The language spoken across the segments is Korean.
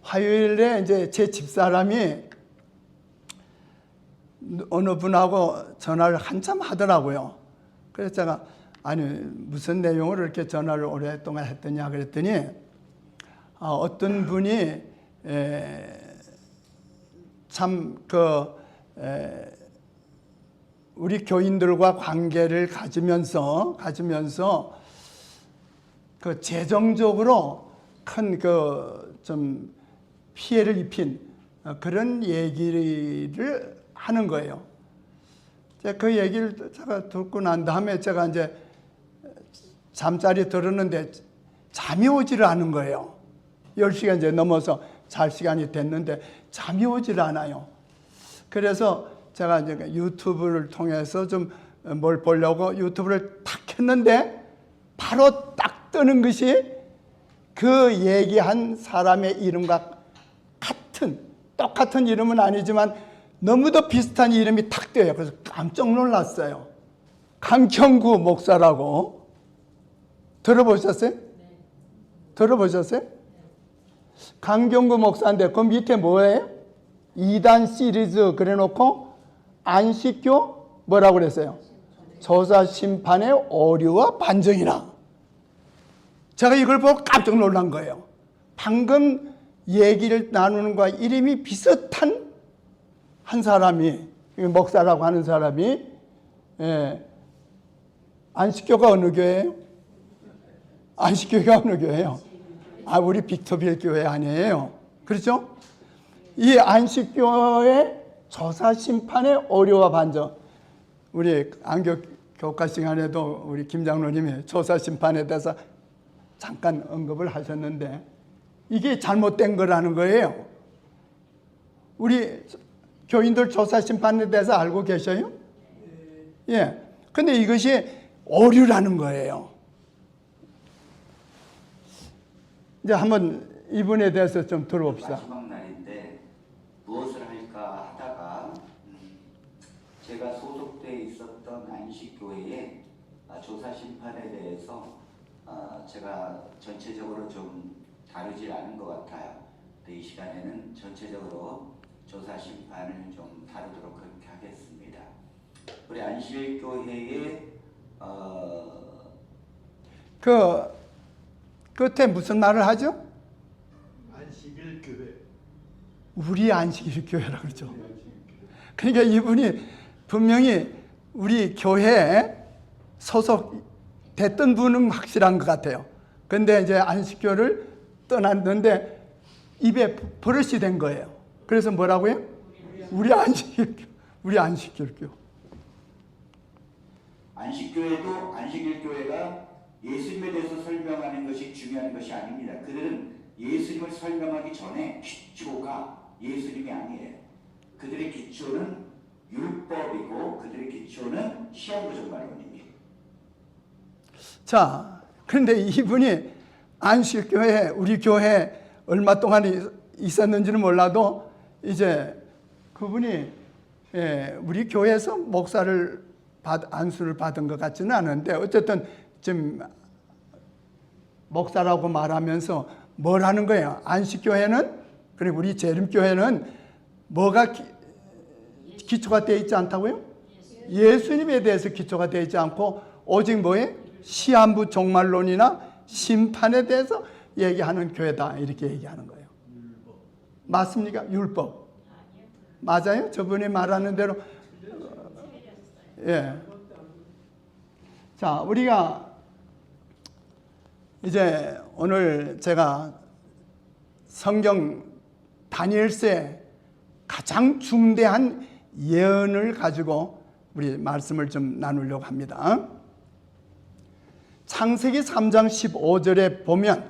화요일에 이제 제 집사람이 어느 분하고 전화를 한참 하더라고요. 그래서 제가 아니 무슨 내용으로 이렇게 전화를 오랫동안 했더냐 그랬더니 어떤 분이 참 우리 교인들과 관계를 가지면서 그 재정적으로 큰 좀 피해를 입힌 그런 얘기를 하는 거예요. 제가 그 얘기를 제가 듣고 난 다음에 제가 이제 잠자리 들었는데 잠이 오지를 않은 거예요. 10시가 이제 넘어서 잘 시간이 됐는데 잠이 오지를 않아요. 그래서 제가 이제 유튜브를 통해서 좀 뭘 보려고 유튜브를 탁 켰는데 바로 딱 뜨는 것이 그 얘기한 사람의 이름과 똑같은 이름은 아니지만 너무도 비슷한 이름이 탁 떠요. 그래서 깜짝 놀랐어요. 강경구 목사라고. 들어보셨어요? 들어보셨어요? 강경구 목사인데 그 밑에 뭐예요? 2단 시리즈 그래놓고 안식교 뭐라고 그랬어요? 조사 심판의 오류와 반정이라. 제가 이걸 보고 깜짝 놀란 거예요. 방금 얘기를 나누는 거와 이름이 비슷한 한 사람이, 목사라고 하는 사람이, 안식교가 어느 교회예요? 안식교가 어느 교회예요? 우리 빅터빌 교회 아니에요. 그렇죠? 이 안식교의 조사 심판의 오류와 반정. 우리 안교 교과 시간에도 우리 김 장로님이 조사 심판에 대해서 잠깐 언급을 하셨는데 이게 잘못된 거라는 거예요. 우리 교인들 조사 심판에 대해서 알고 계셔요? 예. 근데 이것이 오류라는 거예요. 이제 한번 이분에 대해서 좀 들어봅시다. 마지막 날인데 무엇을 할까 하다가 제가 소속돼 있었던 안식교회의 조사 심판에 대해서 제가 전체적으로 좀 다루지 않은 것 같아요. 이 시간에는 전체적으로 조사 심판을 좀 다루도록 그렇게 하겠습니다. 우리 안식교회의 끝에 무슨 말을 하죠? 안식일 교회. 우리 안식일 교회라고 그러죠. 그러니까 이분이 분명히 우리 교회에 소속됐던 분은 확실한 것 같아요. 근데 이제 안식교를 떠났는데 입에 버릇이 된 거예요. 그래서 뭐라고요? 우리 안식일교. 우리 안식일교. 안식교회도 안식일교회가 예수님에 대해서 설명하는 것이 중요한 것이 아닙니다. 그들은 예수님을 설명하기 전에 기초가 예수님이 아니에요. 그들의 기초는 율법이고 그들의 기초는 시험부정말론입니다. 자, 그런데 이분이 안식교회, 우리 교회 얼마 동안 있었는지는 몰라도 이제 그분이 우리 교회에서 목사를 안수를 받은 것 같지는 않은데 어쨌든 지금 목사라고 말하면서 뭘 하는 거예요? 안식교회는, 그리고 우리 재림교회는 뭐가 기초가 되어 있지 않다고요? 예수님에 대해서 기초가 되어 있지 않고 오직 뭐예요? 시한부 종말론이나 심판에 대해서 얘기하는 교회다 이렇게 얘기하는 거예요. 맞습니까? 율법. 맞아요? 저분이 말하는 대로. 예. 자, 우리가 이제 오늘 제가 성경 다니엘서의 가장 중대한 예언을 가지고 우리 말씀을 좀 나누려고 합니다. 창세기 3장 15절에 보면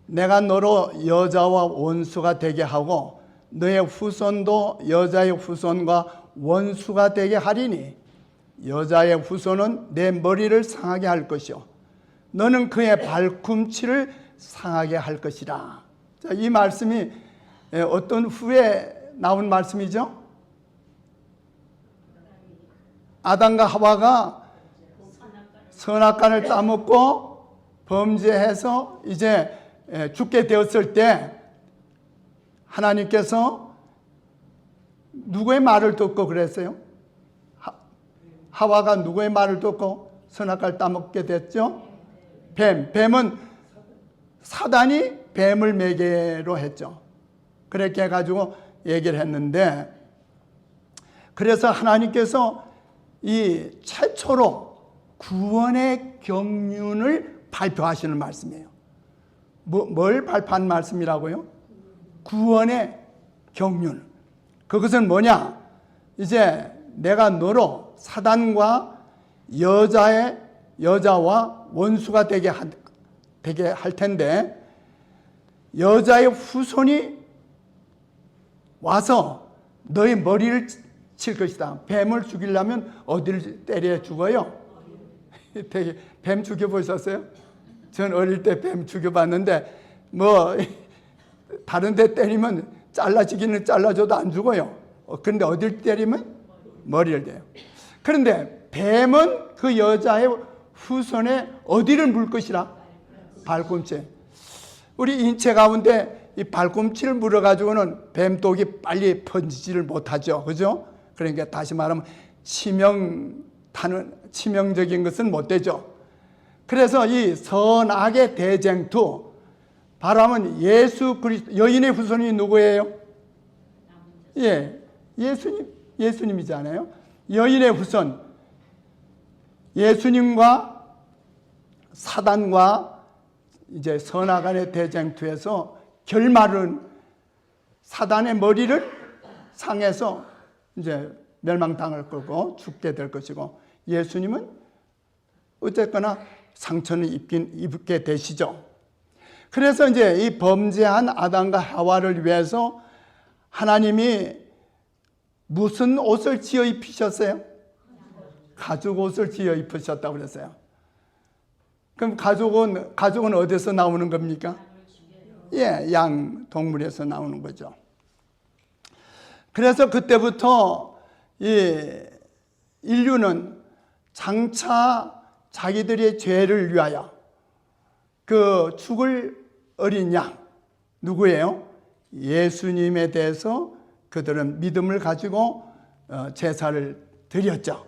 내가 너로 여자와 원수가 되게 하고 너의 후손도 여자의 후손과 원수가 되게 하리니 여자의 후손은 내 머리를 상하게 할 것이요 너는 그의 발꿈치를 상하게 할 것이라. 자, 이 말씀이 어떤 후에 나온 말씀이죠? 아담과 하와가 선악과를 따먹고 범죄해서 이제 죽게 되었을 때 하나님께서 누구의 말을 듣고 그랬어요? 하와가 누구의 말을 듣고 선악과를 따먹게 됐죠? 뱀은 사단이 뱀을 매개로 했죠. 그렇게 해가지고 얘기를 했는데, 그래서 하나님께서 이 최초로 구원의 경륜을 발표하시는 말씀이에요. 뭘 발표한 말씀이라고요? 구원의 경륜. 그것은 뭐냐? 이제 내가 너로 사단과 여자와 원수가 되게 할 텐데, 여자의 후손이 와서 너의 머리를 칠 것이다. 뱀을 죽이려면 어디를 때려 죽어요? 뱀 죽여보셨어요? 전 어릴 때 뱀 죽여봤는데 뭐 다른 데 때리면 잘라지기는 잘라줘도 안 죽어요. 그런데 어딜 때리면 머리를 대요. 그런데 뱀은 그 여자의 후손에 어디를 물 것이라? 발꿈치. 우리 인체 가운데 이 발꿈치를 물어가지고는 뱀독이 빨리 번지지를 못하죠. 그죠? 그러니까 다시 말하면 치명적인 것은 못 되죠. 그래서 이 선악의 대쟁투, 바로 하면 예수 그리스도, 여인의 후손이 누구예요? 예, 예수님이잖아요. 여인의 후손, 예수님과 사단과 이제 선악의 대쟁투에서 결말은 사단의 머리를 상해서 이제 멸망당할 거고 죽게 될 것이고, 예수님은 어쨌거나 상처는 입게 되시죠. 그래서 이제 이 범죄한 아담과 하와를 위해서 하나님이 무슨 옷을 지어 입히셨어요? 가죽 옷을 지어 입으셨다고 그랬어요. 그럼 가죽은 어디서 나오는 겁니까? 예, 양 동물에서 나오는 거죠. 그래서 그때부터 이 인류는 장차 자기들의 죄를 위하여 그 죽을 어린 양, 누구예요? 예수님에 대해서 그들은 믿음을 가지고 제사를 드렸죠.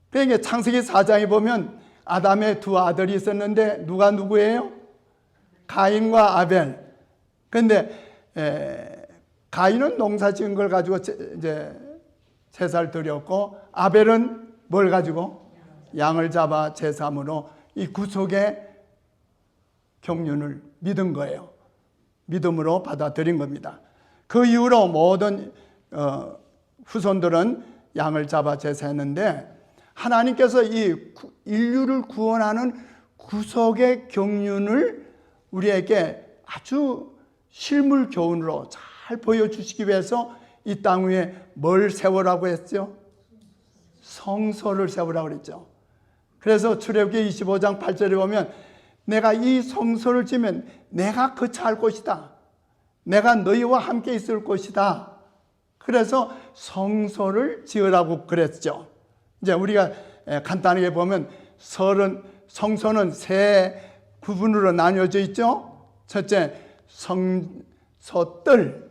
그러니까 창세기 4장에 보면 아담의 두 아들이 있었는데 누가 누구예요? 가인과 아벨. 그런데 가인은 농사 지은 걸 가지고 이제 제사를 드렸고, 아벨은 뭘 가지고? 양을 잡아 제사함으로 이 구속의 경륜을 믿은 거예요. 믿음으로 받아들인 겁니다. 그 이후로 모든 후손들은 양을 잡아 제사했는데, 하나님께서 이 인류를 구원하는 구속의 경륜을 우리에게 아주 실물 교훈으로 잘 보여주시기 위해서 이 땅 위에 뭘 세우라고 했죠? 성소를 세우라고 그랬죠. 그래서 출애굽기 25장 8절에 보면 내가 이 성소를 지면 내가 거처할 곳이다. 내가 너희와 함께 있을 곳이다. 그래서 성소를 지으라고 그랬죠. 이제 우리가 간단하게 보면 성소는 세 구분으로 나뉘어져 있죠. 첫째, 성소뜰.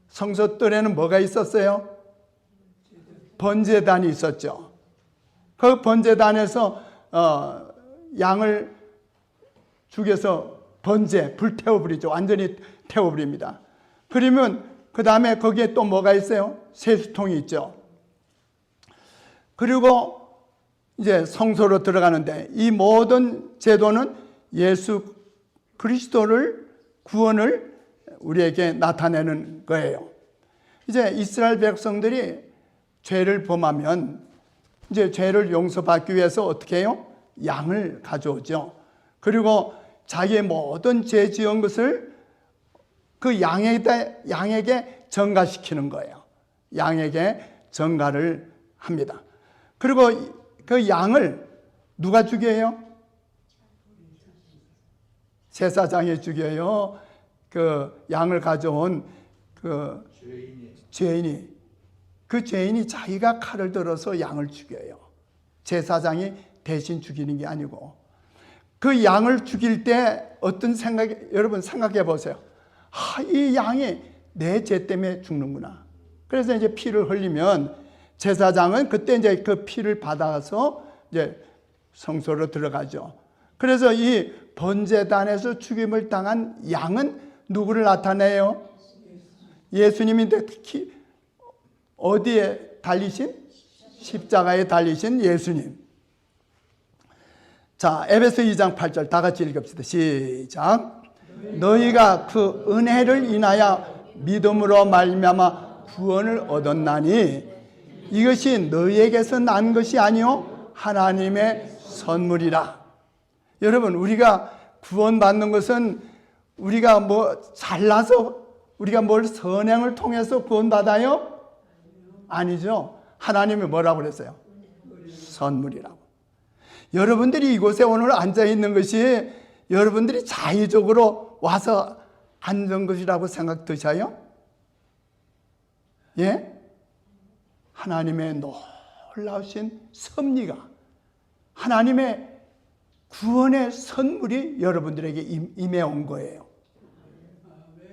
성소뜰에는 뭐가 있었어요? 번제단이 있었죠. 그 번제단에서 양을 죽여서 불태워버리죠. 완전히 태워버립니다. 그러면 그 다음에 거기에 또 뭐가 있어요? 세수통이 있죠. 그리고 이제 성소로 들어가는데, 이 모든 제도는 예수 그리스도를, 구원을 우리에게 나타내는 거예요. 이제 이스라엘 백성들이 죄를 범하면 이제 죄를 용서받기 위해서 어떻게 해요? 양을 가져오죠. 그리고 자기의 모든 죄 지은 것을 그 양에게 전가시키는 거예요. 양에게 전가를 합니다. 그리고 그 양을 누가 죽여요? 제사장이 죽여요. 그 양을 가져온 그 죄인이 자기가 칼을 들어서 양을 죽여요. 제사장이 대신 죽이는 게 아니고, 그 양을 죽일 때 어떤 생각이, 여러분 생각해 보세요. 이 양이 내 죄 때문에 죽는구나. 그래서 이제 피를 흘리면 제사장은 그때 이제 그 피를 받아서 이제 성소로 들어가죠. 그래서 이 번제단에서 죽임을 당한 양은 누구를 나타내요? 예수님인데 특히 어디에 달리신? 십자가에 달리신 예수님. 자, 에베소 2장 8절 다 같이 읽읍시다. 시작. 너희가 그 은혜를 인하여 믿음으로 말미암아 구원을 얻었나니 이것이 너희에게서 난 것이 아니요 하나님의 선물이라. 여러분, 우리가 구원받는 것은 우리가 뭐 잘나서 우리가 뭘 선행을 통해서 구원받아요? 아니죠. 하나님이 뭐라고 그랬어요? 선물이라고. 여러분들이 이곳에 오늘 앉아 있는 것이 여러분들이 자의적으로 와서 앉은 것이라고 생각드셔요? 예? 하나님의 놀라우신 섭리가, 하나님의 구원의 선물이 여러분들에게 임해온 거예요.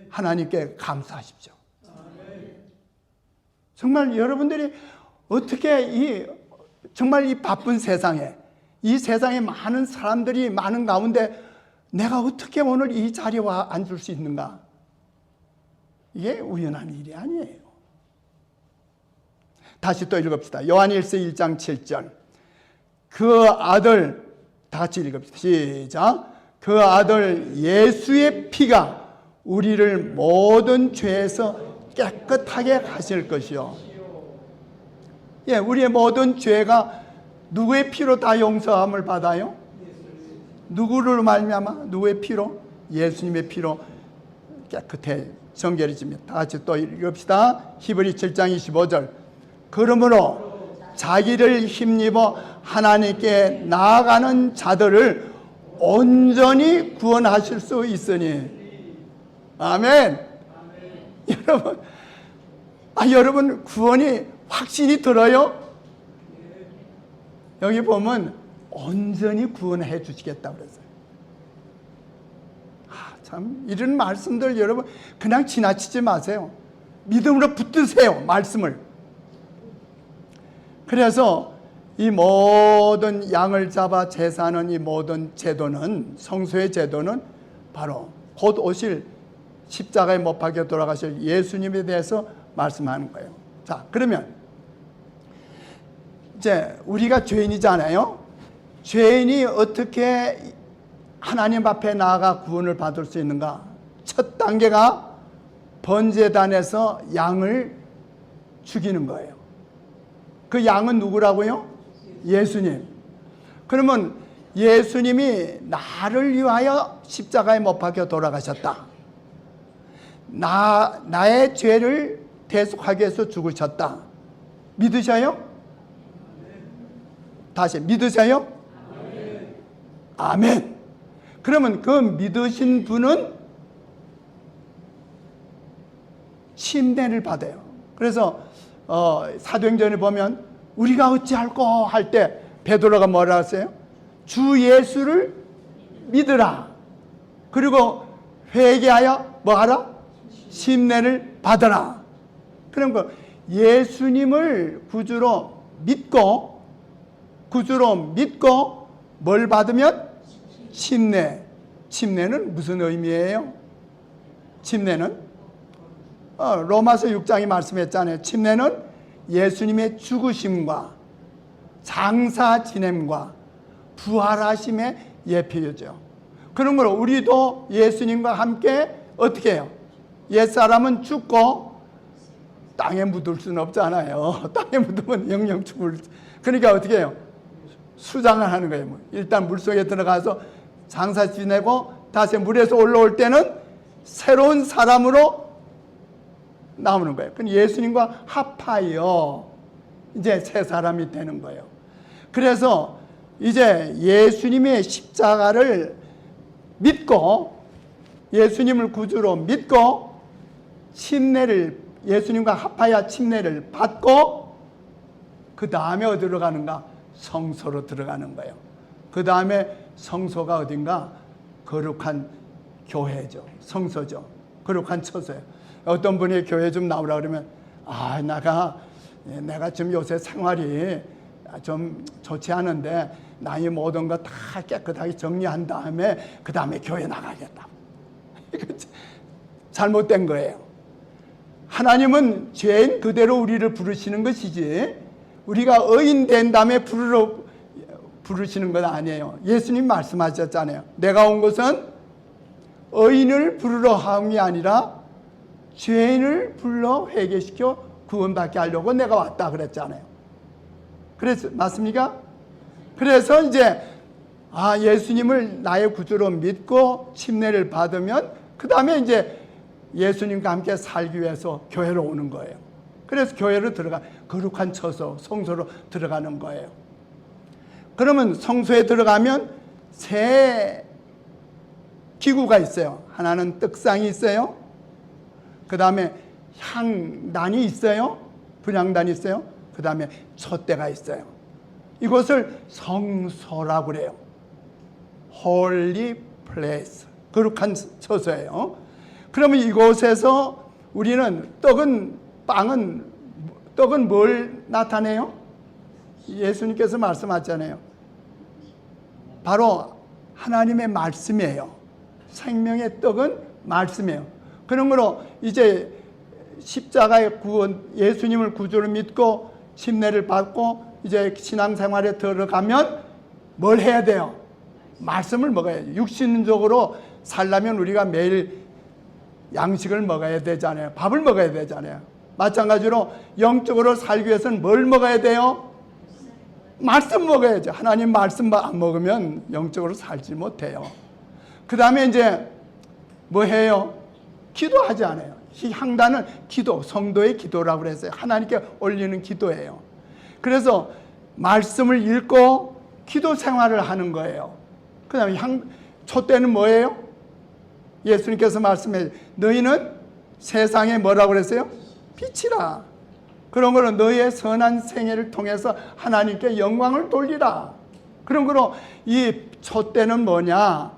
하나님께 감사하십시오. 정말 여러분들이 어떻게 정말 이 바쁜 세상에, 이 세상에 많은 사람들이 많은 가운데 내가 어떻게 오늘 이 자리에 와 앉을 수 있는가? 이게 우연한 일이 아니에요. 다시 또 읽읍시다. 요한일서 1장 7절. 그 아들, 다 같이 읽읍시다. 시작. 그 아들 예수의 피가 우리를 모든 죄에서 깨끗하게 하실 것이요. 예, 우리의 모든 죄가 누구의 피로 다 용서함을 받아요? 누구를 말미암아? 누구의 피로? 예수님의 피로 깨끗해 정결해집니다. 다 같이 또 읽읍시다. 히브리 7장 25절. 그러므로 자기를 힘입어 하나님께 나아가는 자들을 온전히 구원하실 수 있으니. 아멘. 여러분, 여러분 구원이 확신이 들어요? 여기 보면 온전히 구원해 주시겠다고 그랬어요. 참 이런 말씀들 여러분 그냥 지나치지 마세요. 믿음으로 붙드세요, 말씀을. 그래서 이 모든 양을 잡아 제사하는 이 모든 제도는, 성소의 제도는 바로 곧 오실 십자가에 못 박혀 돌아가실 예수님에 대해서 말씀하는 거예요. 자, 그러면 이제 우리가 죄인이잖아요. 죄인이 어떻게 하나님 앞에 나아가 구원을 받을 수 있는가? 첫 단계가 번제단에서 양을 죽이는 거예요. 그 양은 누구라고요? 예수님. 그러면 예수님이 나를 위하여 십자가에 못 박혀 돌아가셨다. 나의 죄를 대속하기 위해서 죽으셨다. 믿으셔요? 다시 믿으세요? 아멘. 그러면 그 믿으신 분은 침례를 받아요. 그래서 사도행전에 보면 우리가 어찌할꼬 할 때 베드로가 뭐라 했어요? 주 예수를 믿으라. 그리고 회개하여 뭐하라? 침례를 받아라. 그러니까 예수님을 구주로 믿고 뭘 받으면? 침례. 침례는 무슨 의미예요? 침례는 로마서 6장이 말씀했잖아요. 침례는 예수님의 죽으심과 장사 지냄과 부활하심의 예표죠. 그러므로 우리도 예수님과 함께 어떻게 해요? 옛사람은 죽고 땅에 묻을 수는 없잖아요. 땅에 묻으면 영영 죽을. 그러니까 어떻게 해요? 수장을 하는 거예요. 일단 물속에 들어가서 장사 지내고 다시 물에서 올라올 때는 새로운 사람으로 나오는 거예요. 그럼 예수님과 합하여 이제 새 사람이 되는 거예요. 그래서 이제 예수님의 십자가를 믿고 예수님을 구주로 믿고 예수님과 합하여 침례를 받고 그 다음에 어디로 가는가? 성소로 들어가는 거예요. 그 다음에 성소가 어딘가? 거룩한 교회죠. 성소죠. 거룩한 처소예요. 어떤 분이 교회 좀 나오라 그러면 내가 지금 요새 생활이 좀 좋지 않은데 나의 모든 거 다 깨끗하게 정리한 다음에 그 다음에 교회 나가겠다. 이거 잘못된 거예요. 하나님은 죄인 그대로 우리를 부르시는 것이지 우리가 의인 된 다음에 부르시는 건 아니에요. 예수님 말씀하셨잖아요. 내가 온 것은 의인을 부르러 함이 아니라 죄인을 불러 회개시켜 구원받게 하려고 내가 왔다 그랬잖아요. 그래서 맞습니까? 그래서 이제 예수님을 나의 구주로 믿고 침례를 받으면 그 다음에 이제 예수님과 함께 살기 위해서 교회로 오는 거예요. 그래서 교회로 거룩한 처소, 성소로 들어가는 거예요. 그러면 성소에 들어가면 세 기구가 있어요. 하나는 떡상이 있어요. 그 다음에 향단이 있어요. 분향단이 있어요. 그 다음에 촛대가 있어요. 이것을 성소라고 그래요. Holy place. 거룩한 처소예요. 그러면 이곳에서 우리는 떡은 뭘 나타내요? 예수님께서 말씀하셨잖아요. 바로 하나님의 말씀이에요. 생명의 떡은 말씀이에요. 그러므로 이제 십자가의 구원, 예수님을 구주로 믿고 침례를 받고 이제 신앙생활에 들어가면 뭘 해야 돼요? 말씀을 먹어야 돼요. 육신적으로 살려면 우리가 매일 양식을 먹어야 되잖아요. 밥을 먹어야 되잖아요. 마찬가지로 영적으로 살기 위해서는 뭘 먹어야 돼요? 말씀 먹어야죠. 하나님 말씀 안 먹으면 영적으로 살지 못해요. 그 다음에 이제 뭐 해요? 기도하지 않아요. 이 향단은 기도, 성도의 기도라고 그랬어요. 하나님께 올리는 기도예요. 그래서 말씀을 읽고 기도 생활을 하는 거예요. 그 다음에 촛대는 뭐예요? 예수님께서 말씀해 너희는 세상에 뭐라고 그랬어요? 빛이라. 그런 거는 너희의 선한 생애를 통해서 하나님께 영광을 돌리라. 그런 거로 이 촛대는 뭐냐?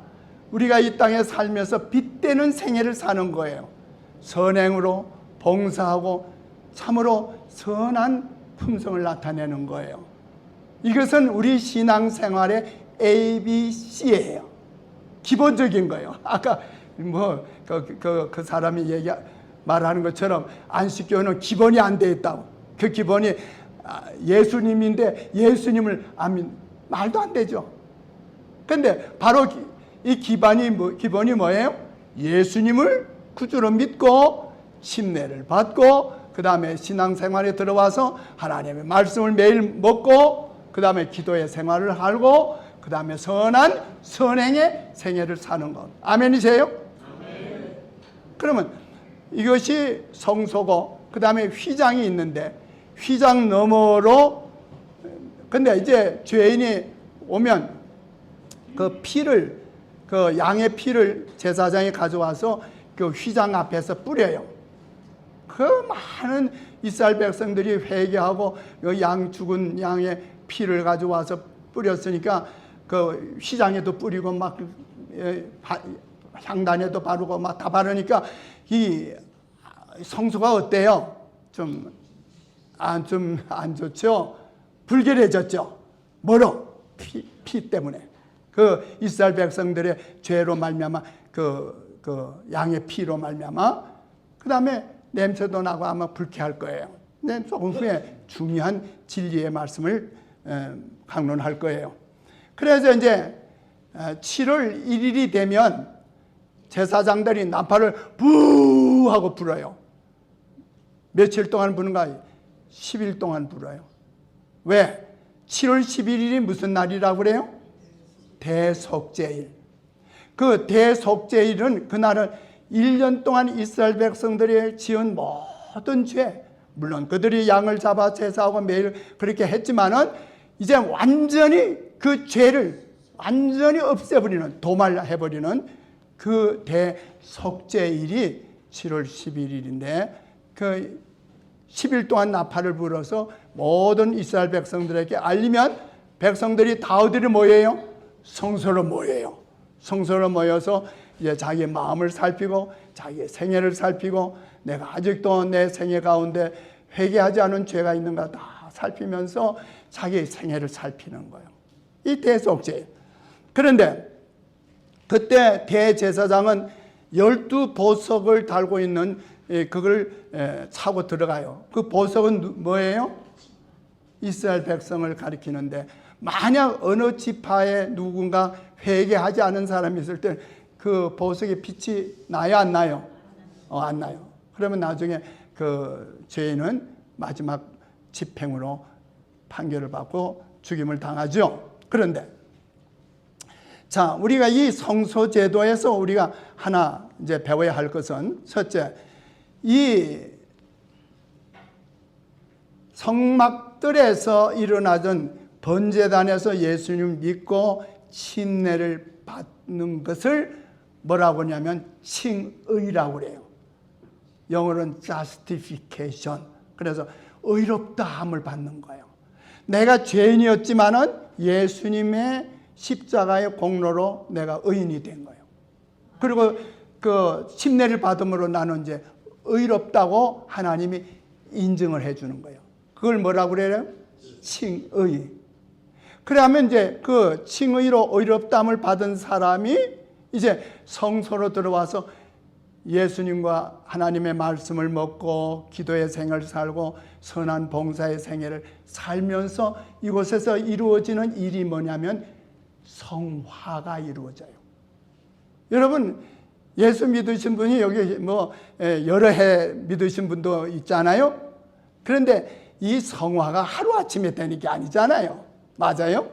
우리가 이 땅에 살면서 빛되는 생애를 사는 거예요. 선행으로 봉사하고 참으로 선한 품성을 나타내는 거예요. 이것은 우리 신앙생활의 ABC예요. 기본적인 거예요. 아까 그 사람이 말하는 것처럼 안식교는 기본이 안 돼 있다고. 그 기본이 예수님인데 예수님을 안 믿는 말도 안 되죠. 근데 바로 이 기본이 뭐예요? 예수님을 구주로 믿고 침례를 받고 그 다음에 신앙생활에 들어와서 하나님의 말씀을 매일 먹고 그 다음에 기도의 생활을 하고 그 다음에 선한 선행의 생애를 사는 것. 아멘이세요? 아멘. 그러면 이것이 성소고 그 다음에 휘장이 있는데 휘장 너머로 근데 이제 죄인이 오면 그 양의 피를 제사장이 가져와서 그 휘장 앞에서 뿌려요. 그 많은 이스라엘 백성들이 회개하고 양 죽은 양의 피를 가져와서 뿌렸으니까 그 휘장에도 뿌리고 막 향단에도 바르고 막 다 바르니까 이 성소가 어때요? 좀 안 좋죠? 불결해졌죠? 뭐로? 피 때문에. 그 이스라엘 백성들의 죄로 말미암아 그 양의 피로 말미암아 그 다음에 냄새도 나고 아마 불쾌할 거예요. 근데 조금 후에 중요한 진리의 말씀을 강론할 거예요. 그래서 이제 7월 1일이 되면 제사장들이 나팔을 부 하고 불어요. 며칠 동안 부는가? 10일 동안 불어요. 왜? 7월 11일이 무슨 날이라고 그래요? 대속죄일. 그 대속죄일은 그날은 1년 동안 이스라엘 백성들이 지은 모든 죄, 물론 그들이 양을 잡아 제사하고 매일 그렇게 했지만은 이제 완전히 그 죄를 완전히 없애버리는, 도말해버리는 그 대속죄일이 7월 11일인데 그 10일 동안 나팔을 불어서 모든 이스라엘 백성들에게 알리면 백성들이 다 어디로 모여요? 성소로 모여요. 성소로 모여서 이제 자기의 마음을 살피고 자기의 생애를 살피고 내가 아직도 내 생애 가운데 회개하지 않은 죄가 있는가 다 살피면서 자기의 생애를 살피는 거예요. 이 대속죄. 그런데 그때 대제사장은 12보석을 달고 있는 그걸 차고 들어가요. 그 보석은 뭐예요? 이스라엘 백성을 가리키는데 만약 어느 지파에 누군가 회개하지 않은 사람이 있을 때 그 보석의 빛이 나요, 안 나요? 안 나요. 그러면 나중에 그 죄인은 마지막 집행으로 판결을 받고 죽임을 당하죠. 그런데 자, 우리가 이 성소 제도에서 우리가 하나 이제 배워야 할 것은 첫째, 이 성막들에서 일어나던 번제단에서 예수님 믿고 침례를 받는 것을 뭐라고 하냐면 칭의라고 그래요. 영어로는 justification. 그래서 의롭다함을 받는 거예요. 내가 죄인이었지만은 예수님의 십자가의 공로로 내가 의인이 된 거예요. 그리고 그 침례를 받음으로 나는 이제 의롭다고 하나님이 인정을 해 주는 거예요. 그걸 뭐라고 그래요? 칭의. 그러면 이제 그 칭의로 의롭다함을 받은 사람이 이제 성소로 들어와서 예수님과 하나님의 말씀을 먹고 기도의 생을 살고 선한 봉사의 생애를 살면서 이곳에서 이루어지는 일이 뭐냐면 성화가 이루어져요. 여러분, 예수 믿으신 분이 여기 뭐 여러 해 믿으신 분도 있잖아요. 그런데 이 성화가 하루아침에 되는 게 아니잖아요. 맞아요?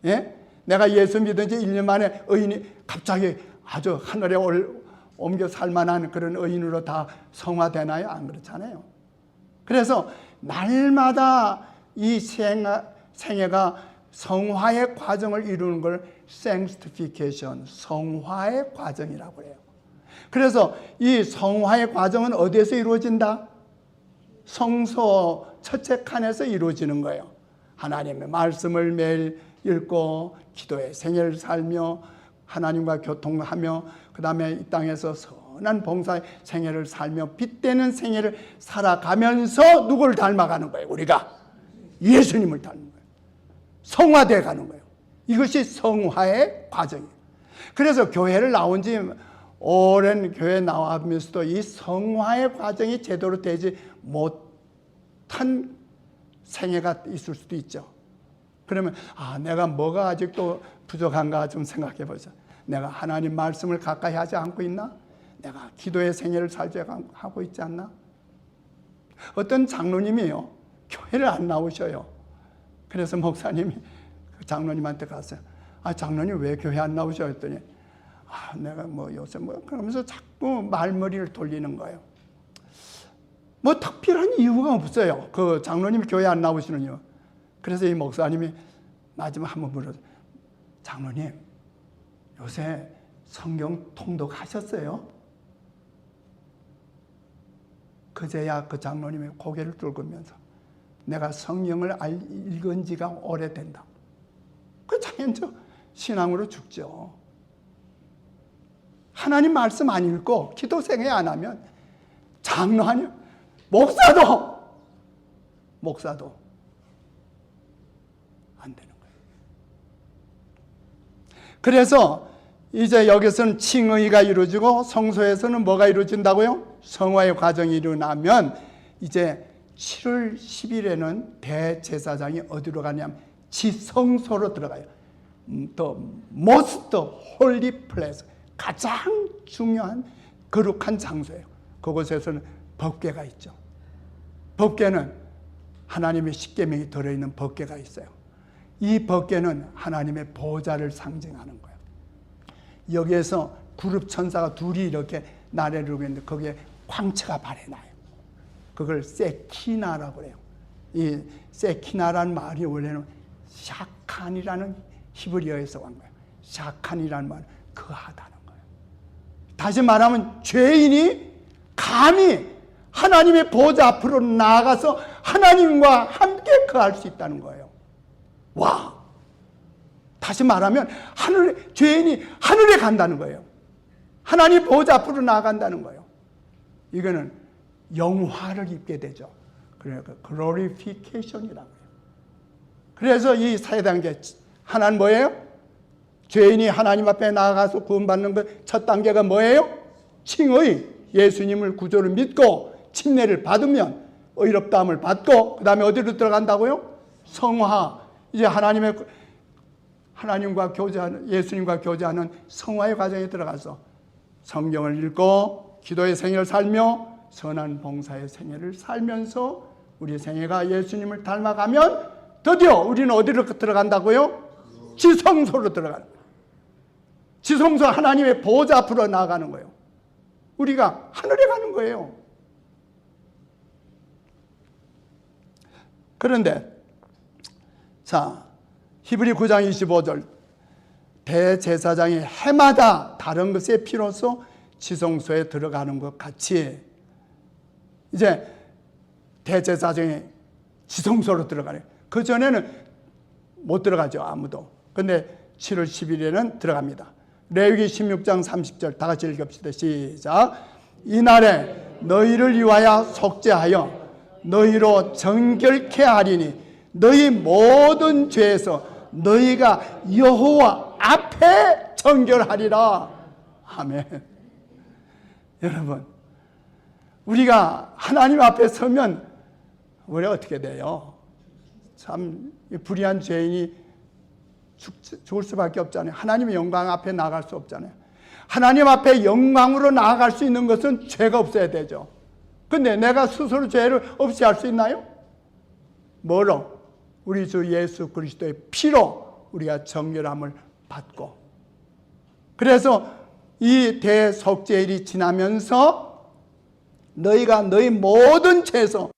예? 내가 예수 믿은 지 1년 만에 의인이 갑자기 아주 하늘에 옮겨 살만한 그런 의인으로 다 성화되나요? 안 그렇잖아요. 그래서 날마다 이 생애가 성화의 과정을 이루는 걸 sanctification, 성화의 과정이라고 해요. 그래서 이 성화의 과정은 어디에서 이루어진다? 성소 첫째 칸에서 이루어지는 거예요. 하나님의 말씀을 매일 읽고 기도의 생애를 살며 하나님과 교통하며 그 다음에 이 땅에서 선한 봉사의 생애를 살며 빛되는 생애를 살아가면서 누구를 닮아가는 거예요? 우리가 예수님을 닮는 거예요. 성화되어 가는 거예요. 이것이 성화의 과정이에요. 그래서 교회를 나온 지 오랜 교회 나와면서도 이 성화의 과정이 제대로 되지 못한 생애가 있을 수도 있죠. 그러면 내가 뭐가 아직도 부족한가 좀 생각해 보자. 내가 하나님 말씀을 가까이 하지 않고 있나? 내가 기도의 생애를 살지 하고 있지 않나? 어떤 장로님이요, 교회를 안 나오셔요. 그래서 목사님이 그 장로님한테 갔어요. 장로님 왜 교회 안 나오셔? 했더니 내가 뭐 요새 뭐 그러면서 자꾸 말머리를 돌리는 거예요. 뭐 특별한 이유가 없어요. 그 장로님이 교회 안 나오시는 이유. 그래서 이 목사님이 마지막 한번 물어요. 장로님, 요새 성경 통독하셨어요? 그제야 그 장로님이 고개를 뚫으면서 내가 성경을 읽은 지가 오래된다. 그 당연히 신앙으로 죽죠. 하나님 말씀 안 읽고 기도 생애 안 하면 장로 아니요, 목사도 안 되는 거예요. 그래서 이제 여기서는 칭의가 이루어지고 성소에서는 뭐가 이루어진다고요? 성화의 과정이 일어나면 이제 7월 10일에는 대제사장이 어디로 가냐면 지성소로 들어가요. The most holy place, 가장 중요한 거룩한 장소예요. 그곳에서는 법궤가 있죠. 법궤는 하나님의 십계명이 들어있는 법궤가 있어요. 이 법궤는 하나님의 보좌를 상징하는 거예요. 여기에서 그룹 천사가 둘이 이렇게 나래르고 있는데 거기에 광채가 발해나요. 그걸 세키나라고 해요. 이 세키나라는 말이 원래는 샤칸이라는 히브리어에서 온 거예요. 샤칸이라는 말은 거하다는 거예요. 다시 말하면 죄인이 감히 하나님의 보좌 앞으로 나아가서 하나님과 함께 거할 수 있다는 거예요. 와! 다시 말하면 죄인이 하늘에 간다는 거예요. 하나님 보좌 앞으로 나아간다는 거예요. 이거는 영화를 입게 되죠. 그러니까 글로리피케이션이라고 해요. 그래서 이 세 단계, 하나는 뭐예요? 죄인이 하나님 앞에 나아가서 구원받는 것 첫 단계가 뭐예요? 칭의, 예수님을 구조를 믿고 침례를 받으면 의롭다함을 받고, 그 다음에 어디로 들어간다고요? 성화. 이제 하나님과 교제하는, 예수님과 교제하는 성화의 과정에 들어가서 성경을 읽고 기도의 생애를 살며 선한 봉사의 생애를 살면서 우리 생애가 예수님을 닮아가면 드디어 우리는 어디로 들어간다고요? 지성소로 들어가는 거예요. 지성소, 하나님의 보좌 앞으로 나아가는 거예요. 우리가 하늘에 가는 거예요. 그런데 자, 히브리 9장 25절, 대제사장이 해마다 다른 것의 피로서 지성소에 들어가는 것 같이 이제 대제사장이 지성소로 들어가요. 그 전에는 못 들어가죠, 아무도. 근데 7월 10일에는 들어갑니다. 레위기 16장 30절 다 같이 읽읍시다. 시작. 이날에 너희를 위하여 속죄하여 너희로 정결케 하리니 너희 모든 죄에서 너희가 여호와 앞에 정결하리라. 아멘. 여러분, 우리가 하나님 앞에 서면 우리 어떻게 돼요? 참 불의한 죄인이 죽을 수밖에 없잖아요. 하나님의 영광 앞에 나아갈 수 없잖아요. 하나님 앞에 영광으로 나아갈 수 있는 것은 죄가 없어야 되죠. 근데 내가 스스로 죄를 없이 할 수 있나요? 뭐로? 우리 주 예수 그리스도의 피로 우리가 정결함을 받고, 그래서 이 대속죄일이 지나면서 너희가 너희 모든 죄에서